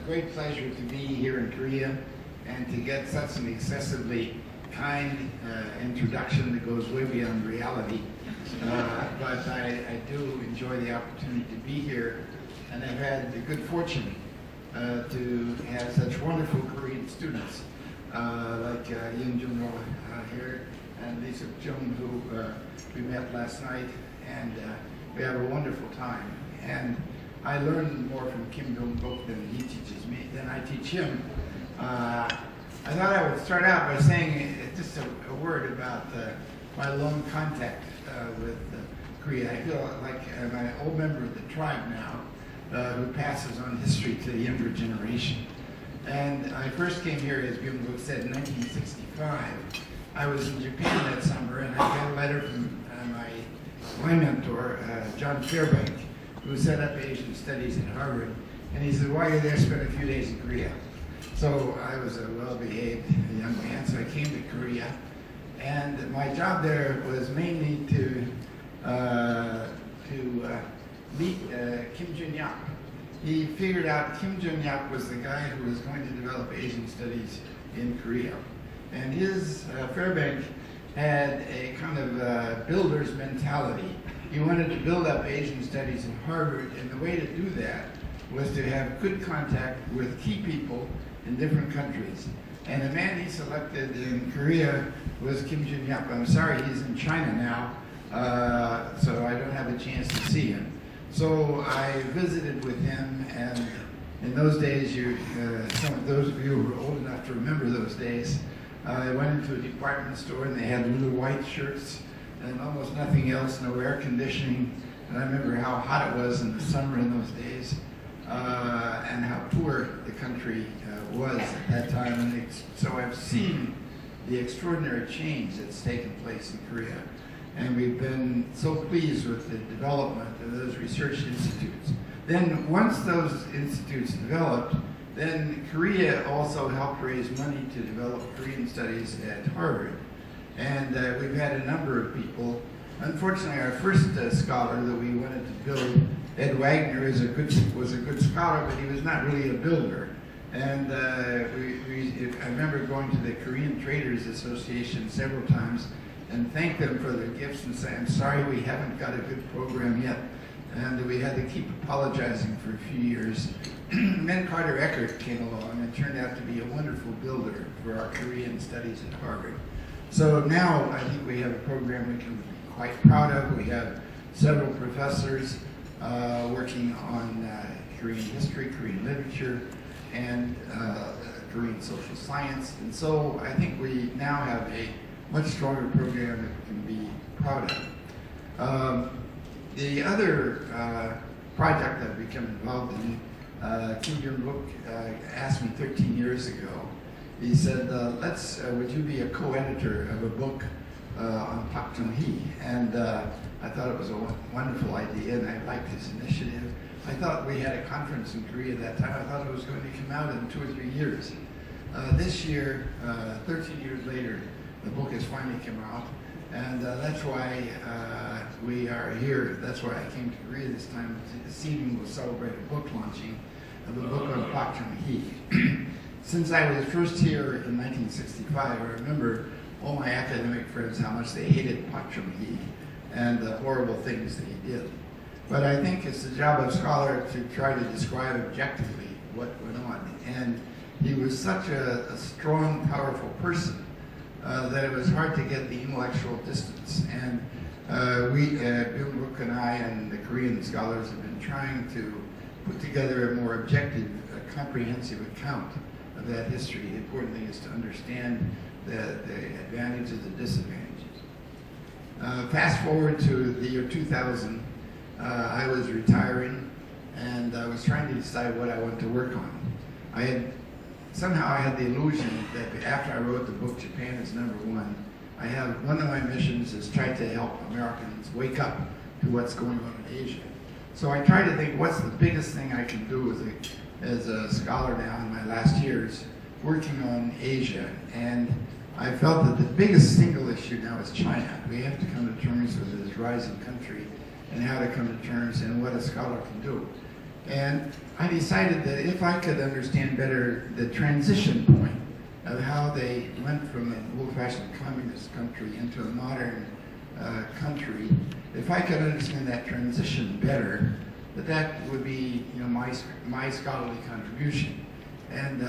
great pleasure to be here in Korea and to get such an excessively kind introduction that goes way beyond reality. But I do enjoy the opportunity to be here, and I've had the good fortune to have such wonderful Korean students like Yoon Jung-ho here and Lisa Jung, who we met last night, and we have a wonderful time. And I learned more from Kim Jong-bok than he teaches me, than I teach him. I thought I would start out by saying just a word about my long contact with Korea. I feel like I'm an old member of the tribe now, who passes on history to the younger generation. And I first came here, as Byung-bok said, in 1965. I was in Japan that summer, and I got a letter from my mentor, John Fairbank, who set up Asian Studies at Harvard. And he said, while you're there, spend a few days in Korea. So I was a well-behaved young man, so I came to Korea. And my job there was mainly to meet Kim Jun-yap. He figured out Kim Jun-yap was the guy who was going to develop Asian Studies in Korea. And his Fairbank had a kind of builder's mentality. He wanted to build up Asian Studies in Harvard, and the way to do that was to have good contact with key people in different countries. And the man he selected in Korea was Kim Jun-yap. I'm sorry, he's in China now, so I don't have a chance to see him. So I visited with him, and in those days, some of those of you who are old enough to remember those days, I went into a department store and they had little white shirts and almost nothing else, no air conditioning. And I remember how hot it was in the summer in those days, and how poor the country was at that time. And so I've seen the extraordinary change that's taken place in Korea. And we've been so pleased with the development of those research institutes. Then once those institutes developed, then Korea also helped raise money to develop Korean studies at Harvard. And we've had a number of people. Unfortunately, our first scholar that we wanted to build, Ed Wagner, was a good scholar, but he was not really a builder. And I remember going to the Korean Traders Association several times and thank them for their gifts and say, I'm sorry we haven't got a good program yet. And we had to keep apologizing for a few years. Then Carter Eckert came along and turned out to be a wonderful builder for our Korean studies at Harvard. So now I think we have a program we can be quite proud of. We have several professors working on Korean history, Korean literature, and Korean social science. And so I think we now have a much stronger program that we can be proud of. The other project I've become involved in, Kim Jong-bok asked me 13 years ago. He said, would you be a co-editor of a book on Park Chung-hee? And I thought it was a wonderful idea, and I liked his initiative. I thought we had a conference in Korea at that time. I thought it was going to come out in 2 or 3 years. This year, 13 years later, the book has finally come out. And that's why we are here. That's why I came to Korea this time. This evening we'll celebrate a book launching of a book on Park Chung-hee. Since I was first here in 1965, I remember all my academic friends how much they hated Park Chung-hee and the horrible things that he did. But I think it's the job of a scholar to try to describe objectively what went on. And he was such a strong, powerful person that it was hard to get the intellectual distance. And Byung-bok and I and the Korean scholars have been trying to put together a more objective, comprehensive account of that history. The important thing is to understand the advantages and disadvantages. Fast forward to the year 2000, I was retiring, and I was trying to decide what I wanted to work on. Somehow I had the illusion that after I wrote the book, Japan is #1, one of my missions is try to help Americans wake up to what's going on in Asia. So I tried to think, what's the biggest thing I can do as a scholar now in my last years, working on Asia. And I felt that the biggest single issue now is China. We have to come to terms with this rising country and how to come to terms and what a scholar can do. And I decided that if I could understand better the transition point of how they went from an old-fashioned communist country into a modern country, if I could understand that transition better, that would be, you know, my scholarly contribution. And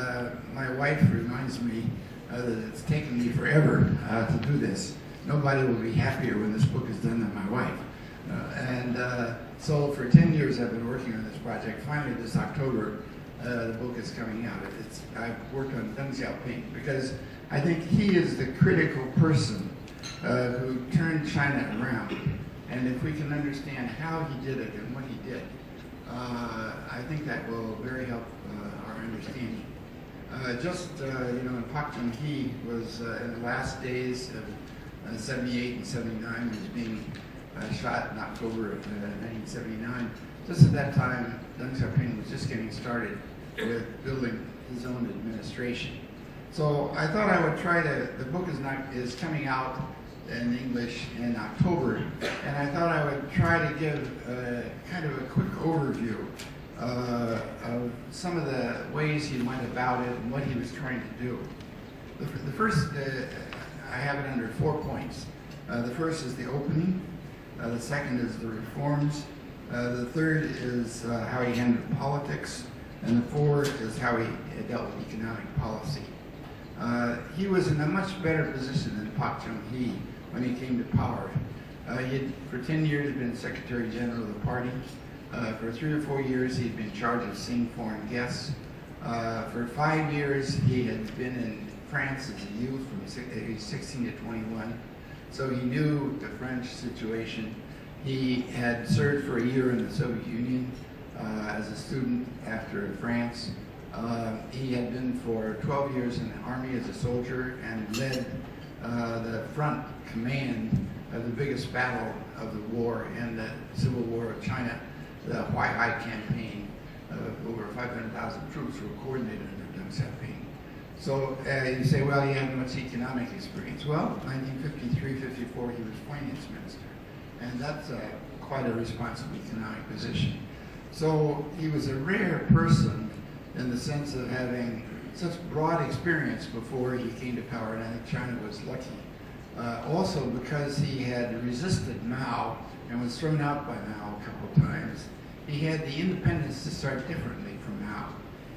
my wife reminds me that it's taken me forever to do this. Nobody will be happier when this book is done than my wife. So for 10 years I've been working on this project. Finally this October the book is coming out. I've worked on Deng Xiaoping because I think he is the critical person who turned China around. And if we can understand how he did it and what he did, I think that will very help our understanding. You know, Pak Chung-hee was in the last days of 78 and 79. He was being shot in October of 1979. Just at that time, Deng Xiaoping was just getting started with building his own administration. So I thought I would try to, the book is coming out in English in October, and I thought I would try to give kind of a quick overview of some of the ways he went about it and what he was trying to do. The first, I have it under 4 points. The first is the opening, the second is the reforms, the third is how he handled politics, and the fourth is how he dealt with economic policy. He was in a much better position than Pak Chung-hee when he came to power. He had, for 10 years, been Secretary General of the party. For 3 or 4 years, he'd been in charge of seeing foreign guests. For 5 years, he had been in France as a youth from age 16 to 21. So he knew the French situation. He had served for a year in the Soviet Union as a student after France. He had been for 12 years in the army as a soldier and led the front command of the biggest battle of the war in the Civil War of China, the Huaihai campaign. Over 500,000 troops were coordinated under Deng Xiaoping. So you say, well, he had much economic experience. Well, 1953-54, he was finance minister, and that's quite a responsible economic position. So he was a rare person in the sense of having such broad experience before he came to power, and I think China was lucky. Also because he had resisted Mao and was thrown out by Mao a couple of times, he had the independence to start differently from Mao.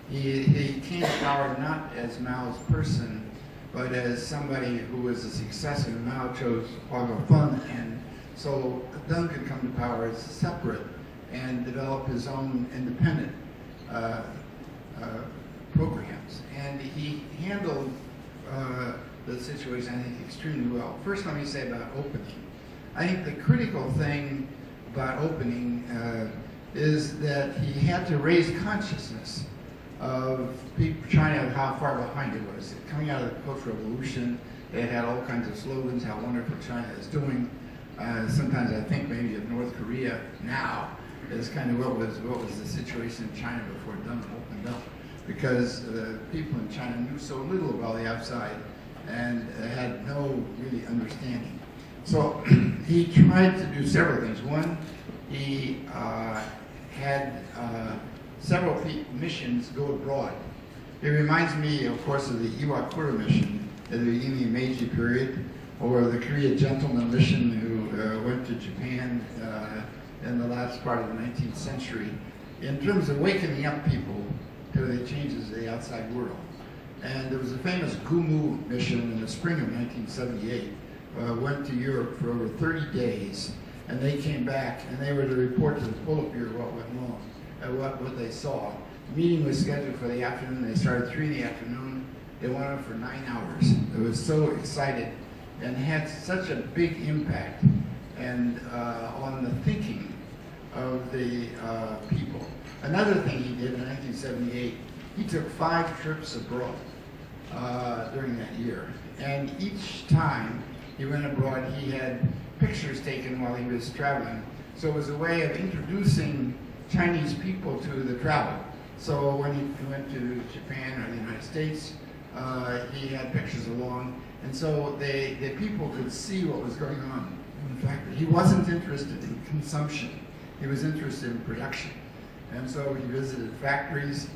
He came to power not as Mao's person, but as somebody who was a successor. Mao chose Hua Guofeng, and so Deng could come to power as separate and develop his own independent programs. And he handled the situation, I think, extremely well. First, let me say about opening. I think the critical thing about opening is that he had to raise consciousness of China, of how far behind it was. Coming out of the Cultural Revolution, they had all kinds of slogans, how wonderful China is doing. Sometimes I think maybe of North Korea now is kind of what was the situation in China before Deng opened up, because people in China knew so little about the outside and had no really understanding. So he tried to do several things. One, he had several missions go abroad. It reminds me, of course, of the Iwakura mission at the beginning of the Meiji period, or the Korea Gentleman mission who went to Japan in the last part of the 19th century, in terms of wakening up people to the changes of the outside world. And there was a famous Gumu mission in the spring of 1978, went to Europe for over 30 days, and they came back and they were to report to the Politburo what went wrong, what they saw. The meeting was scheduled for the afternoon. They started at 3 in the afternoon. They went on for 9 hours. They were so excited and had such a big impact and on the thinking of the people. Another thing he did in 1978, he took 5 trips abroad during that year. And each time he went abroad, he had pictures taken while he was traveling. So it was a way of introducing Chinese people to the travel. So when he went to Japan or the United States, he had pictures along. And so the people could see what was going on in the factory. He wasn't interested in consumption. He was interested in production. And so he visited factories.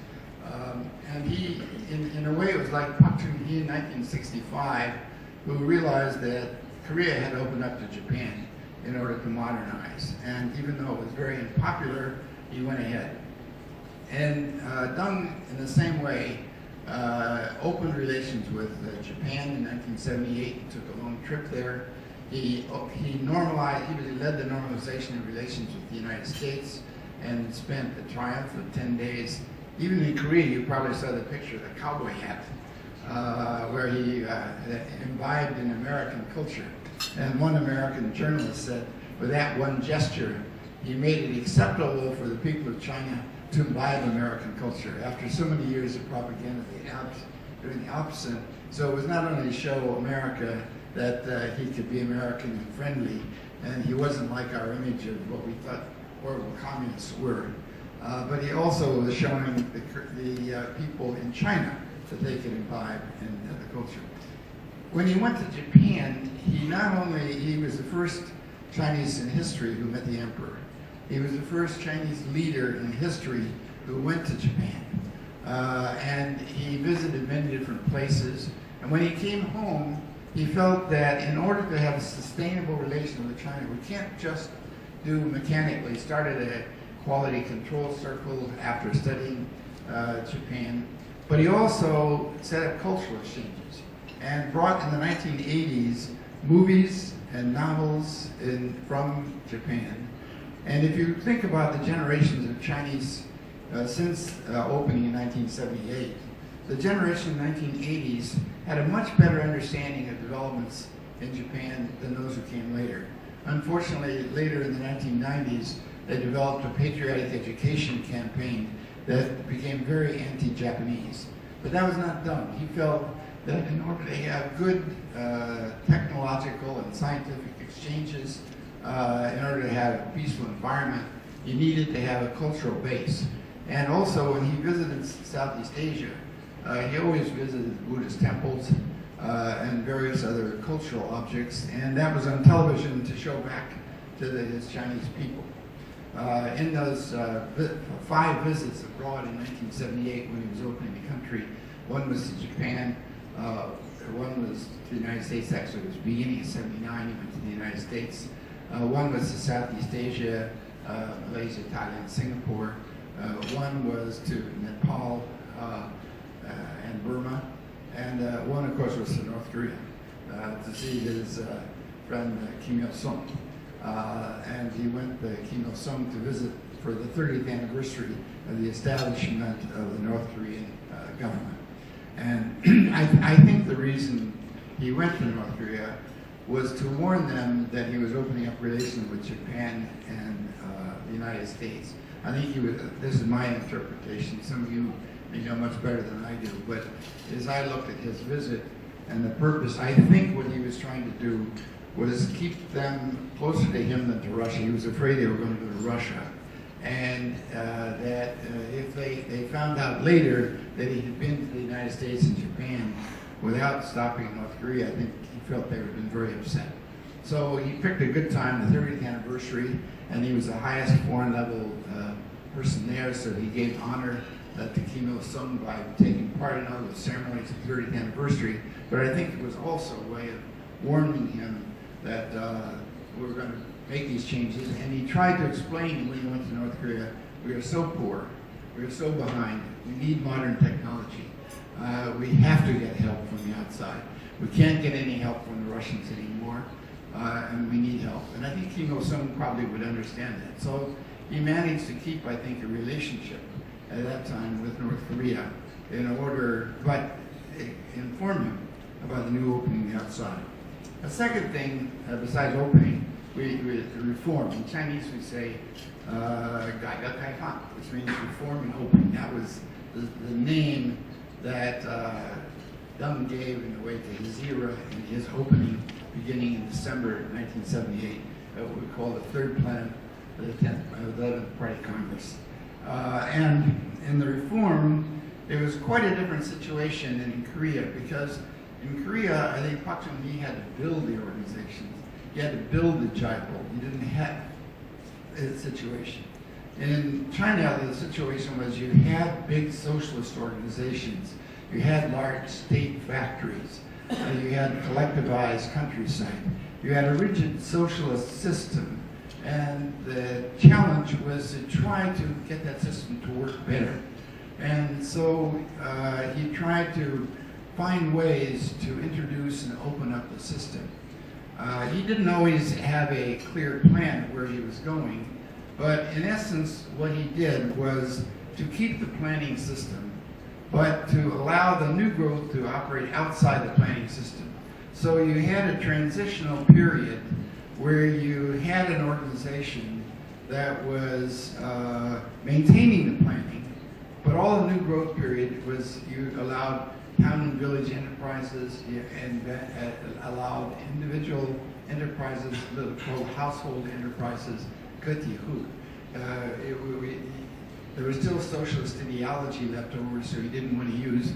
And he, in a way, it was like Pak Chung-hee in 1965, who realized that Korea had opened up to Japan in order to modernize. And even though it was very unpopular, he went ahead. And Deng, in the same way, opened relations with Japan in 1978. He took a long trip there. He led the normalization of relations with the United States and spent a triumph of 10 days. Even in Korea, you probably saw the picture of the cowboy hat, where he imbibed in American culture. And one American journalist said, with that one gesture, he made it acceptable for the people of China to imbibe American culture. After so many years of propaganda, doing the opposite. So it was not only to show America that he could be American and friendly, and he wasn't like our image of what we thought horrible communists were, but he also was showing the people in China that they could imbibe in the culture. When he went to Japan, he was the first Chinese in history who met the emperor. He was the first Chinese leader in history who went to Japan. And he visited many different places. And when he came home, he felt that in order to have a sustainable relation with China, we can't just do mechanically, started a quality control circle after studying Japan, but he also set up cultural exchanges and brought in the 1980s movies and novels from Japan. And if you think about the generations of Chinese since opening in 1978, the generation in the 1980s had a much better understanding of developments in Japan than those who came later. Unfortunately, later in the 1990s, they developed a patriotic education campaign that became very anti-Japanese. But that was not done. He felt that in order to have good technological and scientific exchanges, in order to have a peaceful environment, you needed to have a cultural base. And also, when he visited Southeast Asia, he always visited Buddhist temples and various other cultural objects, and that was on television to show back to his Chinese people. In those 5 visits abroad in 1978 when he was opening the country, one was to Japan, one was to the United States, actually it was beginning of 79, he went to the United States. One was to Southeast Asia, Malaysia, Thailand, Singapore. One was to Nepal and Burma. And one, of course, was to North Korea to see his friend Kim Il-sung. And he went to Kim Il-sung to visit for the 30th anniversary of the establishment of the North Korean government. And I think the reason he went to North Korea was to warn them that he was opening up relations with Japan and the United States. I think he was, this is my interpretation, some of you may know much better than I do, but as I looked at his visit and the purpose, I think what he was trying to do was keep them closer to him than to Russia. He was afraid they were going to go to Russia. And that if they found out later that he had been to the United States and Japan without stopping in North Korea, I think he felt they would have been very upset. So he picked a good time, the 30th anniversary, and he was the highest foreign level person there, so he gave honor to Kim Il-sung by taking part in all the ceremonies of the 30th anniversary. But I think it was also a way of warning him that we were going to make these changes. And he tried to explain when he went to North Korea, we are so poor, we are so behind, we need modern technology. We have to get help from the outside. We can't get any help from the Russians anymore, and we need help. And I think Kim Il-sung probably would understand that. So he managed to keep, I think, a relationship at that time with North Korea in order, but inform him about the new opening outside. A second thing, besides opening, we reform. In Chinese we say, 改革开放, which means reform and opening. That was the name that Deng gave in a way to his era in his opening beginning in December 1978, what we call the third plenum of the 11th Party Congress. And in the reform, it was quite a different situation than in Korea, because in Korea, I think Pak Chung-hee had to build the organizations. He had to build the Jaipol. He didn't have a situation. In China, the situation was you had big socialist organizations, you had large state factories, you had collectivized countryside, you had a rigid socialist system, and the challenge was to try to get that system to work better. And so he tried to find ways to introduce and open up the system. He didn't always have a clear plan of where he was going, but in essence what he did was to keep the planning system, but to allow the new growth to operate outside the planning system. So you had a transitional period where you had an organization that was maintaining the planning, but all the new growth period was you allowed town and village enterprises and allowed individual enterprises, called household enterprises, there was still socialist ideology left over, so he didn't want to use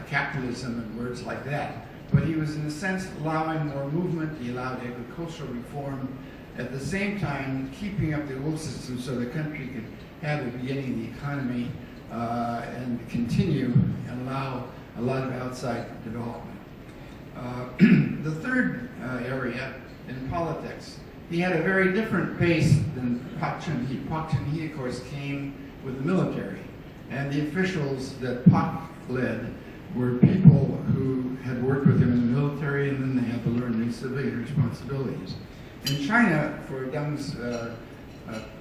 capitalism and words like that. But he was, in a sense, allowing more movement. He allowed agricultural reform, at the same time keeping up the old system so the country could have the beginning of the economy and continue and allow a lot of outside development. The third area in politics, he had a very different pace than Pak Chun-hee. Pak Chun-hee, of course, came with the military, and the officials that Pak led were people who had worked with him in the military, and then they had to learn these civilian responsibilities. In China, for Deng's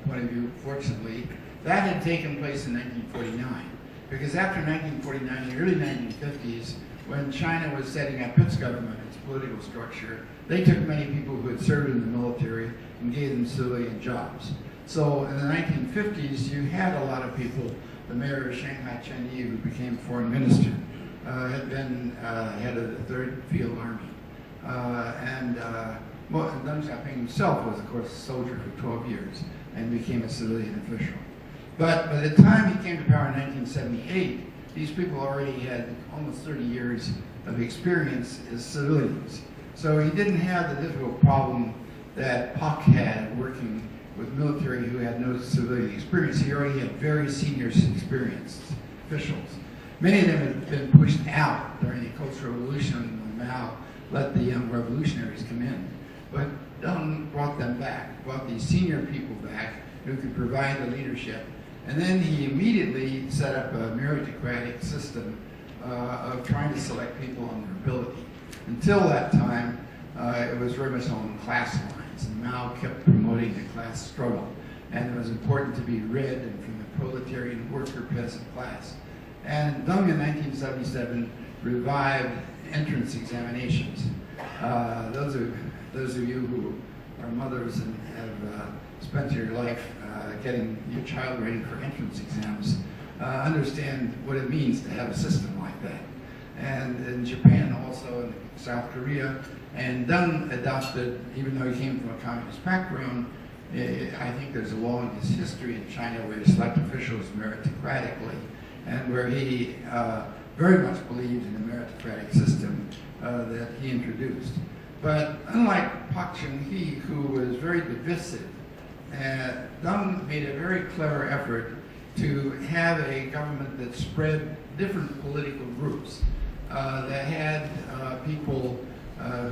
point of view, fortunately, that had taken place in 1949. Because after 1949, the early 1950s, when China was setting up its government, its political structure, they took many people who had served in the military and gave them civilian jobs. So in the 1950s, you had a lot of people. The mayor of Shanghai, Chen Yi, who became foreign minister, had been head of the Third Field Army. Deng Xiaoping himself was, of course, a soldier for 12 years and became a civilian official. But by the time he came to power in 1978, these people already had almost 30 years of experience as civilians. So he didn't have the difficult problem that Pak had working with military who had no civilian experience. He already had very senior experienced officials. Many of them had been pushed out during the Cultural Revolution when Mao let the young revolutionaries come in. But Deng brought them back, brought these senior people back who could provide the leadership. And then he immediately set up a meritocratic system of trying to select people on their ability. Until that time, it was very much on class lines, and Mao kept promoting the class struggle. And it was important to be read and from the proletarian worker peasant class. And Deng in 1977 revived entrance examinations. Those of you who are mothers and have spent your life getting your child ready for entrance exams understand what it means to have a system like that. And in Japan also, in South Korea, and Deng adopted, even though he came from a communist background, I think there's a law in his history in China where he select officials meritocratically, and where he very much believed in the meritocratic system that he introduced. But unlike Pak Chun-hee, who was very divisive, Deng made a very clever effort to have a government that spread different political groups, that had people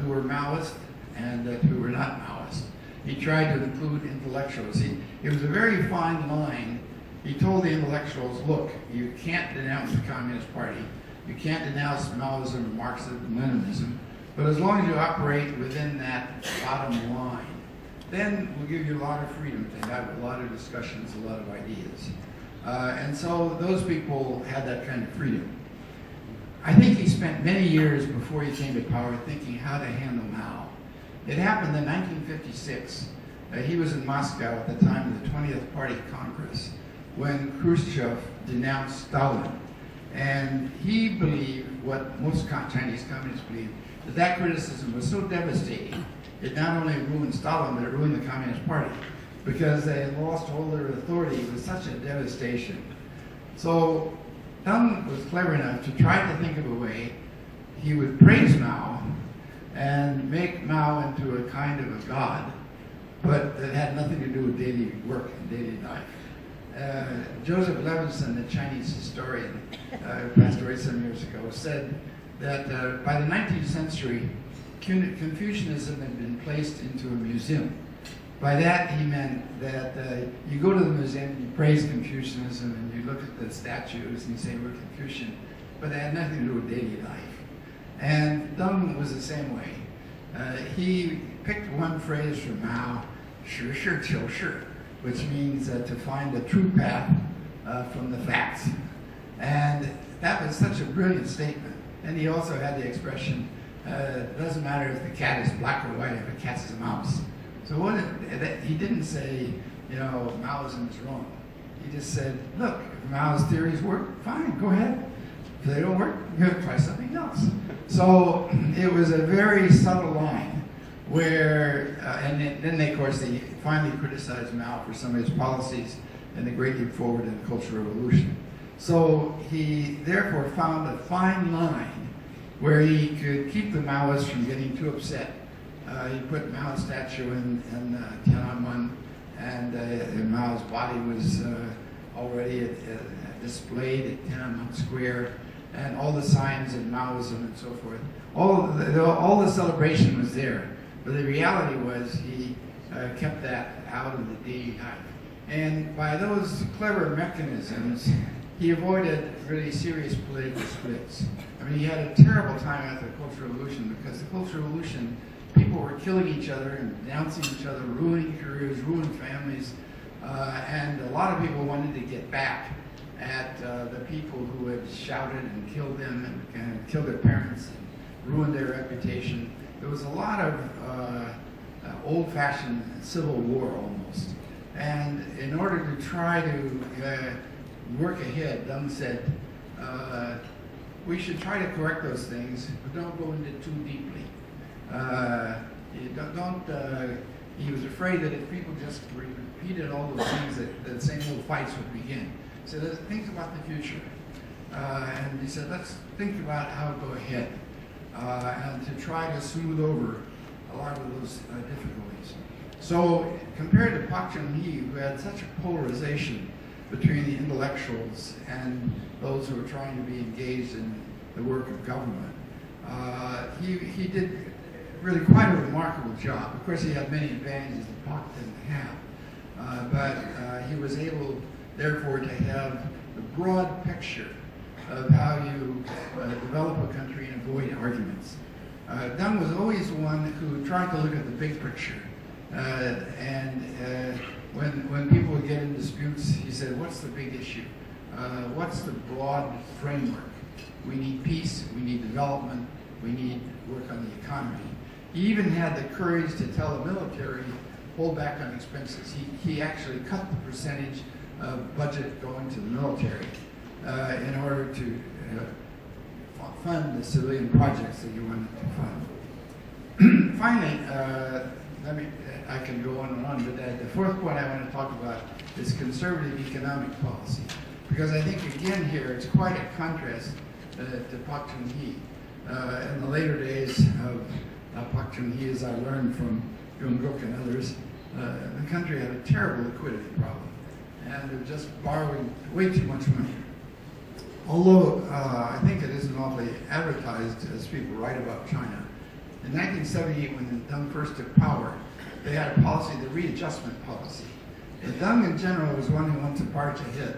who were Maoist and who were not Maoist. He tried to include intellectuals. It was a very fine line. He told the intellectuals, look, you can't denounce the Communist Party, you can't denounce Maoism, Marxism, Leninism, but as long as you operate within that bottom line, then we'll give you a lot of freedom to have a lot of discussions, a lot of ideas. And so those people had that kind of freedom. I think he spent many years before he came to power thinking how to handle Mao. It happened in 1956. He was in Moscow at the time of the 20th Party Congress when Khrushchev denounced Stalin. And he believed, what most Chinese communists believed, that criticism was so devastating, it not only ruined Stalin, but it ruined the Communist Party, because they had lost all their authority. It was such a devastation. So Deng was clever enough to try to think of a way he would praise Mao and make Mao into a kind of a god, but that had nothing to do with daily work and daily life. Joseph Levinson, the Chinese historian, who passed away some years ago, said that by the 19th century, Confucianism had been placed into a museum. By that he meant that you go to the museum and you praise Confucianism and you look at the statues and you say we're Confucian, but they had nothing to do with daily life. And Deng was the same way. He picked one phrase from Mao, 实事求是, which means to find the true path from the facts. And that was such a brilliant statement. And he also had the expression, it doesn't matter if the cat is black or white, if the cat is a mouse. So he didn't say, you know, Maoism is wrong. He just said, look, if Mao's theories work, fine, go ahead. If they don't work, you're going to try something else. So it was a very subtle line where, and then they, of course, they finally criticized Mao for some of his policies and the Great Leap Forward and the Cultural Revolution. So he therefore found a fine line where he could keep the Maoists from getting too upset. He put Mao's statue in Tiananmen, and Mao's body was already displayed at Tiananmen Square, and all the signs of Maoism and so forth. All the celebration was there, but the reality was he kept that out of the daily life. And by those clever mechanisms, he avoided really serious political splits. I mean, he had a terrible time after the Cultural Revolution because the Cultural Revolution, people were killing each other and denouncing each other, ruining careers, ruining families, and a lot of people wanted to get back at the people who had shouted and killed them and killed their parents and ruined their reputation. There was a lot of old-fashioned civil war almost. And in order to try to work ahead, Deng said, we should try to correct those things, but don't go into it too deeply. He was afraid that if people just repeated all those things, that the same old fights would begin. So let's think about the future. And he said, let's think about how to go ahead and to try to smooth over a lot of those difficulties. So compared to Pak Chung-hee, who had such a polarization between the intellectuals and those who were trying to be engaged in the work of government, he did really quite a remarkable job. Of course, he had many advantages that Pak didn't have, but he was able, therefore, to have the broad picture of how you develop a country and avoid arguments. Deng was always the one who tried to look at the big picture. When people would get in disputes, he said, what's the big issue? What's the broad framework? We need peace, we need development, we need work on the economy. He even had the courage to tell the military, hold back on expenses. He actually cut the percentage of budget going to the military in order to fund the civilian projects that he wanted to fund. Finally, I can go on and on, but the fourth point I want to talk about is conservative economic policy. Because I think, again, here, it's quite a contrast to Pak Chung-hee. In the later days of Pak Chung-hee, as I learned from Yoon Guk and others, the country had a terrible liquidity problem. And they were just borrowing way too much money. Although I think it isn't awfully advertised as people write about China. In 1978, when Deng first took power, they had a policy, the readjustment policy. And Deng, in general, was one who wanted to barge ahead.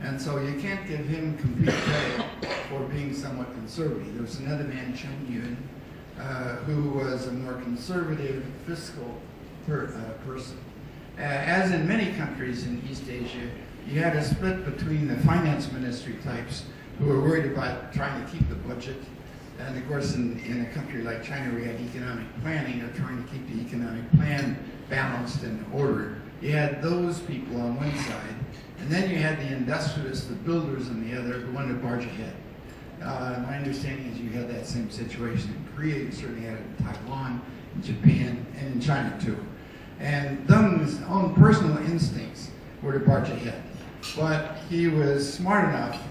And so you can't give him complete credit for being somewhat conservative. There was another man, Chen Yun, who was a more conservative fiscal person. As in many countries in East Asia, you had a split between the finance ministry types who were worried about trying to keep the budget. And of course, in a country like China, we had economic planning, of trying to keep the economic plan balanced and ordered. You had those people on one side, and then you had the industrialists, the builders on the other, who wanted to barge ahead. My understanding is you had that same situation in Korea, you certainly had it in Taiwan, in Japan, and in China too. And Deng's own personal instincts were to barge ahead. But he was smart enough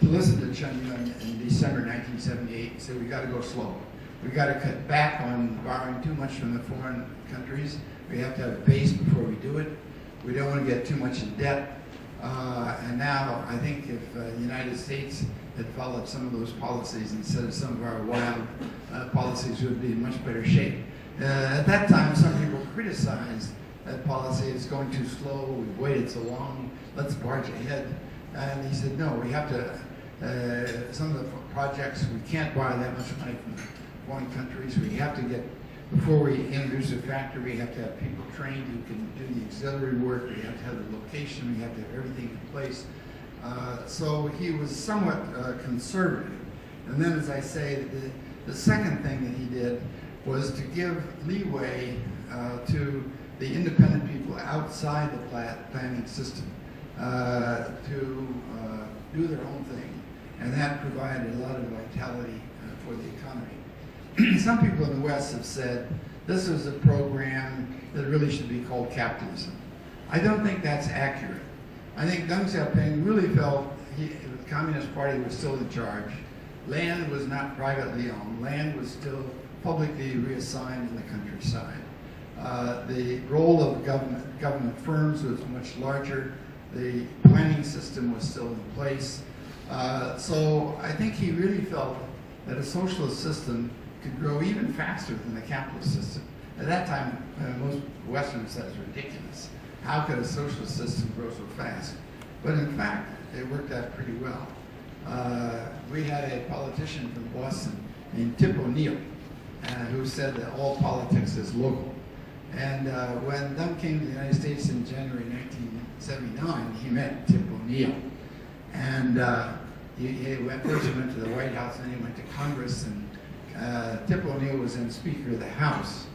to listen to Chen Yun in December 1978 and say, we got to go slow. We got to cut back on borrowing too much from the foreign countries. We have to have a base before we do it. We don't want to get too much in debt. And now I think if the United States had followed some of those policies instead of some of our wild policies, we would be in much better shape. At that time, some people criticized that policy. It's going too slow, we've waited so long, let's barge ahead. And he said, no, we have to, some of the projects, we can't borrow that much money from foreign countries. We have to get, before we introduce a factory, we have to have people trained who can do the auxiliary work. We have to have the location. We have to have everything in place. So he was somewhat conservative. And then, as I say, the second thing that he did was to give leeway to the independent people outside the planning system to do their own thing. And that provided a lot of vitality for the economy. Some people in the West have said this is a program that really should be called capitalism. I don't think that's accurate. I think Deng Xiaoping really felt the Communist Party was still in charge. Land was not privately owned. Land was still publicly reassigned in the countryside. The role of government firms was much larger. The planning system was still in place. So I think he really felt that a socialist system could grow even faster than the capitalist system. At that time, most Westerners said it was ridiculous. How could a socialist system grow so fast? But in fact, it worked out pretty well. We had a politician from Boston named Tip O'Neill who said that all politics is local. And when Deng came to the United States in January 1979, he met Tip O'Neill. And he went to the White House, and he went to Congress, and Tip O'Neill was then Speaker of the House.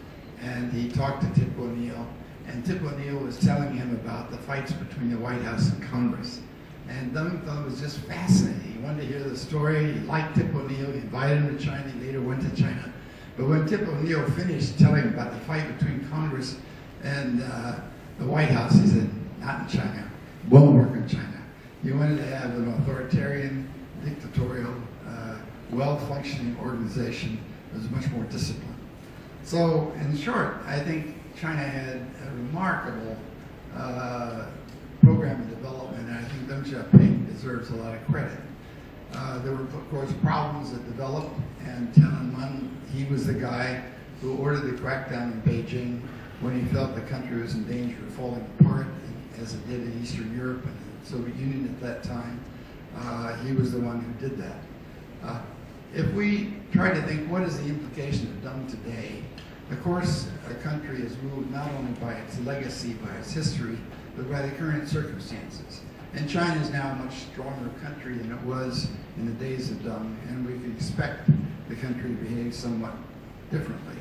And he talked to Tip O'Neill, and Tip O'Neill was telling him about the fights between the White House and Congress. And Deng thought it was just fascinating. He wanted to hear the story. He liked Tip O'Neill. He invited him to China. He later went to China. But when Tip O'Neill finished telling about the fight between Congress and the White House, he said, not in China. Won't work in China. He wanted to have an authoritarian, dictatorial, well-functioning organization that was much more disciplined. So, in short, I think China had a remarkable program of development, and I think Deng Xiaoping deserves a lot of credit. There were, of course, problems that developed, and Tiananmen, he was the guy who ordered the crackdown in Beijing when he felt the country was in danger of falling apart, as it did in Eastern Europe and the Soviet Union at that time. He was the one who did that. If we try to think what is the implication of Deng today, of course, a country is ruled not only by its legacy, by its history, but by the current circumstances. And China is now a much stronger country than it was in the days of Deng, and we can expect the country to behave somewhat differently.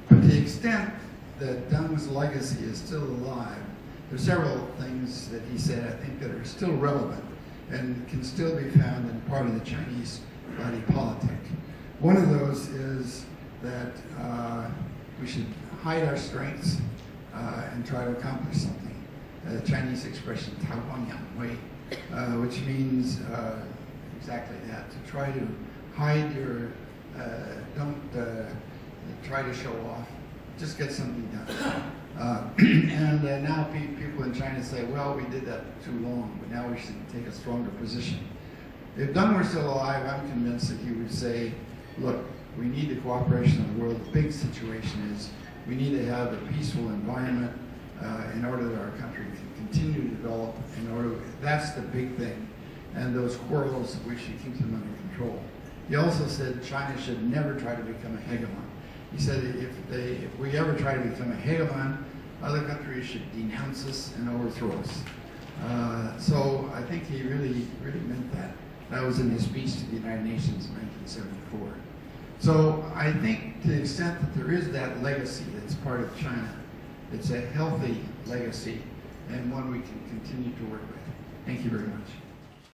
But to the extent that Deng's legacy is still alive, there are several things that he said, I think, that are still relevant and can still be found in part of the Chinese body politic. One of those is that we should hide our strengths and try to accomplish something. The Chinese expression, 韬光养威, which means exactly that, to try to hide your, don't try to show off, just get something done. And now people in China say, well, we did that too long, but now we should take a stronger position. If Deng were still alive, I'm convinced that he would say, look, we need the cooperation of the world. The big situation is we need to have a peaceful environment in order that our country can continue to develop. That's the big thing. And those quarrels, we should keep them under control. He also said China should never try to become a hegemon. He said if we ever try to become a hegemon, other countries should denounce us and overthrow us. So I think he really meant that. That was in his speech to the United Nations in 1974. So I think to the extent that there is that legacy that's part of China, it's a healthy legacy and one we can continue to work with. Thank you very much.